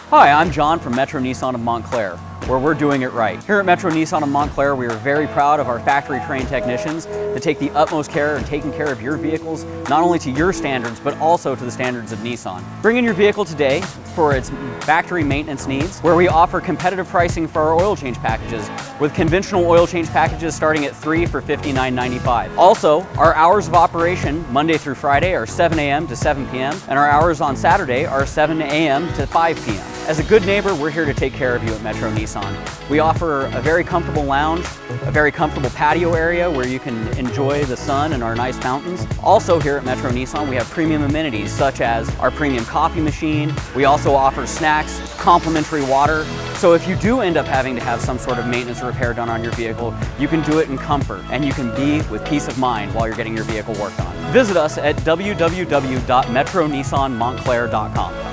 Hi, I'm John from Metro Nissan of Montclair, where we're doing it right. Here at Metro Nissan of Montclair, we are very proud of our factory-trained technicians that take the utmost care in taking care of your vehicles, not only to your standards, but also to the standards of Nissan. Bring in your vehicle today for its factory maintenance needs, where we offer competitive pricing for our oil change packages, with conventional oil change packages starting at $3 for $59.95. Also, our hours of operation Monday through Friday are 7 a.m. to 7 p.m., and our hours on Saturday are 7 a.m. to 5 p.m. As a good neighbor, we're here to take care of you at Metro Nissan. We offer a very comfortable lounge, a very comfortable patio area where you can enjoy the sun and our nice fountains. Also here at Metro Nissan, we have premium amenities such as our premium coffee machine. We also offer snacks, complimentary water. So if you do end up having to have some sort of maintenance or repair done on your vehicle, you can do it in comfort and you can be with peace of mind while you're getting your vehicle worked on. Visit us at www.metronissanmontclair.com.